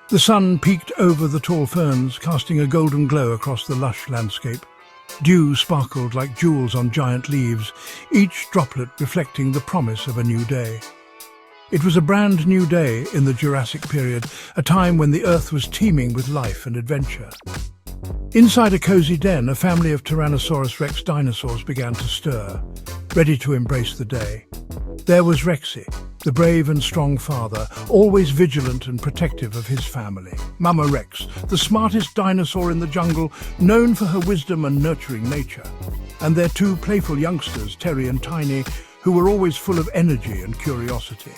The sun peeked over the tall ferns, casting a golden glow across the lush landscape. Dew sparkled like jewels on giant leaves, each droplet reflecting the promise of a new day. It was a brand new day in the Jurassic period, a time when the Earth was teeming with life and adventure. Inside a cozy den, a family of Tyrannosaurus rex dinosaurs began to stir, ready to embrace the day. There was Rexy, the brave and strong father, always vigilant and protective of his family. Mama Rex, the smartest dinosaur in the jungle, known for her wisdom and nurturing nature. And their two playful youngsters, Terry and Tiny, who were always full of energy and curiosity.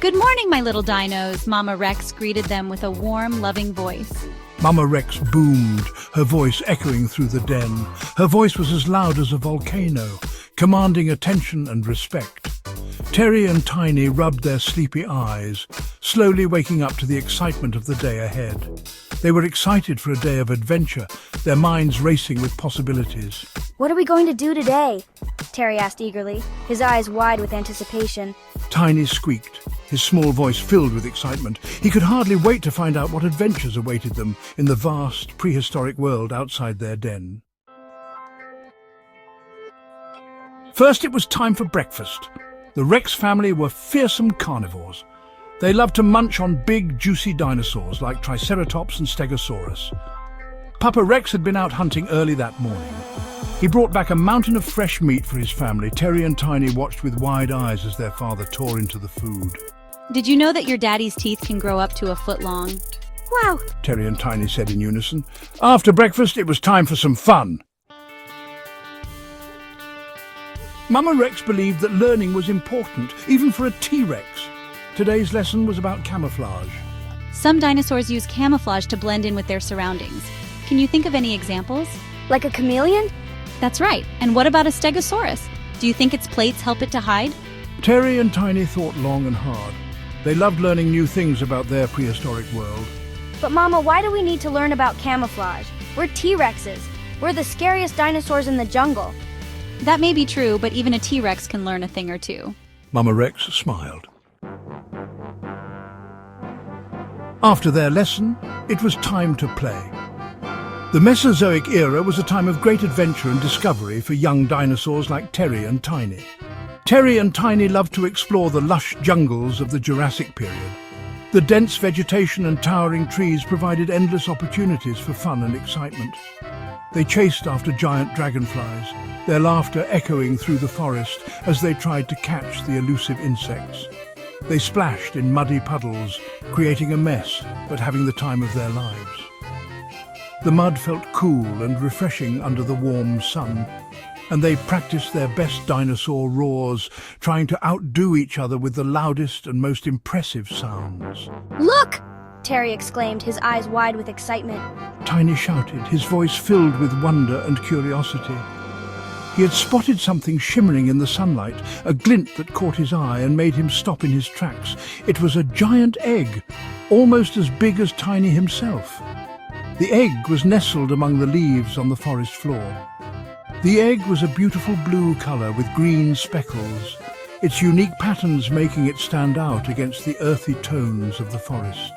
Good morning, my little dinos, Mama Rex greeted them with a warm, loving voice. Mama Rex boomed, her voice echoing through the den. Her voice was as loud as a volcano, commanding attention and respect. Terry and Tiny rubbed their sleepy eyes, slowly waking up to the excitement of the day ahead. They were excited for a day of adventure, their minds racing with possibilities. What are we going to do today? Terry asked eagerly, his eyes wide with anticipation. Tiny squeaked, his small voice filled with excitement. He could hardly wait to find out what adventures awaited them in the vast, prehistoric world outside their den. First, it was time for breakfast. The Rex family were fearsome carnivores. They loved to munch on big, juicy dinosaurs like Triceratops and Stegosaurus. Papa Rex had been out hunting early that morning. He brought back a mountain of fresh meat for his family. Terry and Tiny watched with wide eyes as their father tore into the food. Did you know that your daddy's teeth can grow up to a foot long? Wow, Terry and Tiny said in unison. After breakfast, it was time for some fun. Mama Rex believed that learning was important, even for a T-Rex. Today's lesson was about camouflage. Some dinosaurs use camouflage to blend in with their surroundings. Can you think of any examples? like a chameleon? That's right. And what about a stegosaurus? Do you think its plates help it to hide? Terry and Tiny thought long and hard. They loved learning new things about their prehistoric world. But Mama, why do we need to learn about camouflage? We're T-Rexes. We're the scariest dinosaurs in the jungle. That may be true, but even a T-Rex can learn a thing or two. Mama Rex smiled. After their lesson, it was time to play. The Mesozoic era was a time of great adventure and discovery for young dinosaurs like Terry and Tiny. Terry and Tiny loved to explore the lush jungles of the Jurassic period. The dense vegetation and towering trees provided endless opportunities for fun and excitement. They chased after giant dragonflies, their laughter echoing through the forest as they tried to catch the elusive insects. They splashed in muddy puddles, creating a mess, but having the time of their lives. The mud felt cool and refreshing under the warm sun, and they practiced their best dinosaur roars, trying to outdo each other with the loudest and most impressive sounds. Look! Terry exclaimed, his eyes wide with excitement. Tiny shouted, his voice filled with wonder and curiosity. He had spotted something shimmering in the sunlight, a glint that caught his eye and made him stop in his tracks. It was a giant egg, almost as big as Tiny himself. The egg was nestled among the leaves on the forest floor. The egg was a beautiful blue color with green speckles, its unique patterns making it stand out against the earthy tones of the forest.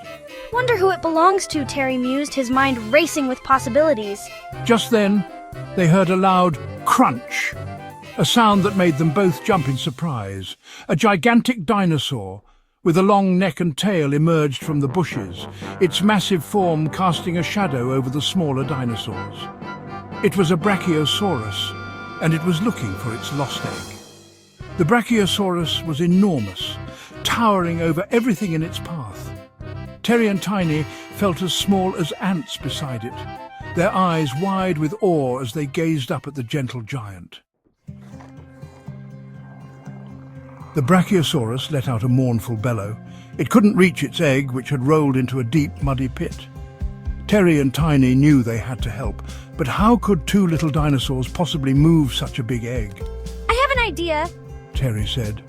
Wonder who it belongs to, Terry mused, his mind racing with possibilities. Just then, they heard a loud crunch, a sound that made them both jump in surprise. A gigantic dinosaur, with a long neck and tail, emerged from the bushes, its massive form casting a shadow over the smaller dinosaurs. It was a Brachiosaurus, and it was looking for its lost egg. The Brachiosaurus was enormous, towering over everything in its path. Terry and Tiny felt as small as ants beside it, their eyes wide with awe as they gazed up at the gentle giant. The Brachiosaurus let out a mournful bellow. It couldn't reach its egg, which had rolled into a deep, muddy pit. Terry and Tiny knew they had to help, but how could two little dinosaurs possibly move such a big egg? I have an idea. Terry said.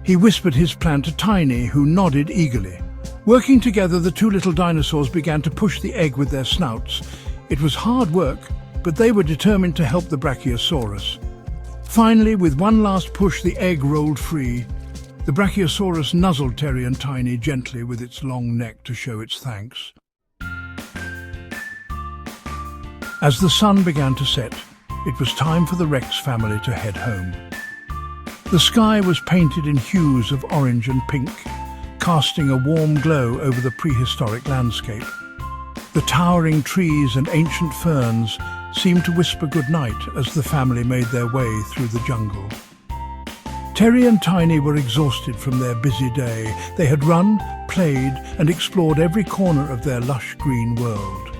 He whispered his plan to Tiny, who nodded eagerly. Working together, the two little dinosaurs began to push the egg with their snouts. It was hard work, but they were determined to help the Brachiosaurus. Finally, with one last push, the egg rolled free. The Brachiosaurus nuzzled Terry and Tiny gently with its long neck to show its thanks. As the sun began to set, it was time for the Rex family to head home. The sky was painted in hues of orange and pink, casting a warm glow over the prehistoric landscape. The towering trees and ancient ferns seemed to whisper goodnight as the family made their way through the jungle. Terry and Tiny were exhausted from their busy day. They had run, played, and explored every corner of their lush green world.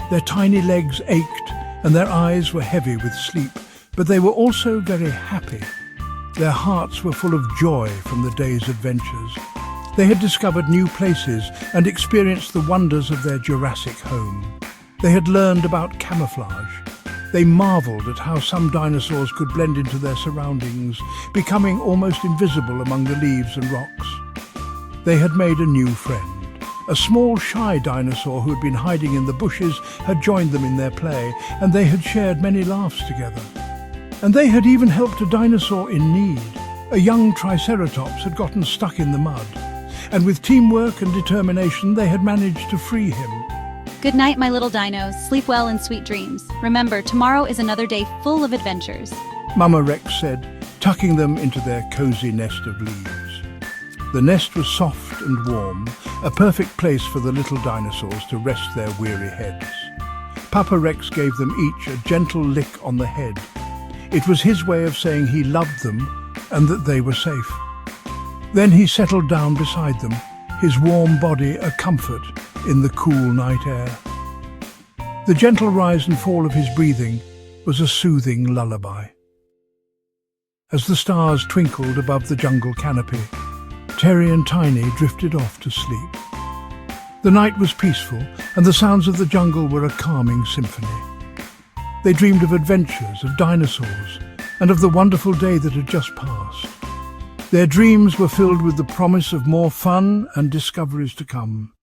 Their tiny legs ached and their eyes were heavy with sleep, but they were also very happy. Their hearts were full of joy from the day's adventures. They had discovered new places and experienced the wonders of their Jurassic home. They had learned about camouflage. They marveled at how some dinosaurs could blend into their surroundings, becoming almost invisible among the leaves and rocks. They had made a new friend. A small, shy dinosaur who had been hiding in the bushes had joined them in their play, and they had shared many laughs together. And they had even helped a dinosaur in need. A young Triceratops had gotten stuck in the mud, and with teamwork and determination they had managed to free him. Good night, my little dinos. Sleep well and sweet dreams. Remember, tomorrow is another day full of adventures. Mama Rex said, tucking them into their cozy nest of leaves. The nest was soft and warm, a perfect place for the little dinosaurs to rest their weary heads. Papa Rex gave them each a gentle lick on the head. It was his way of saying he loved them and that they were safe. Then he settled down beside them, his warm body a comfort in the cool night air. The gentle rise and fall of his breathing was a soothing lullaby. As the stars twinkled above the jungle canopy, Terry and Tiny drifted off to sleep. The night was peaceful, and the sounds of the jungle were a calming symphony. They dreamed of adventures, of dinosaurs, and of the wonderful day that had just passed. Their dreams were filled with the promise of more fun and discoveries to come.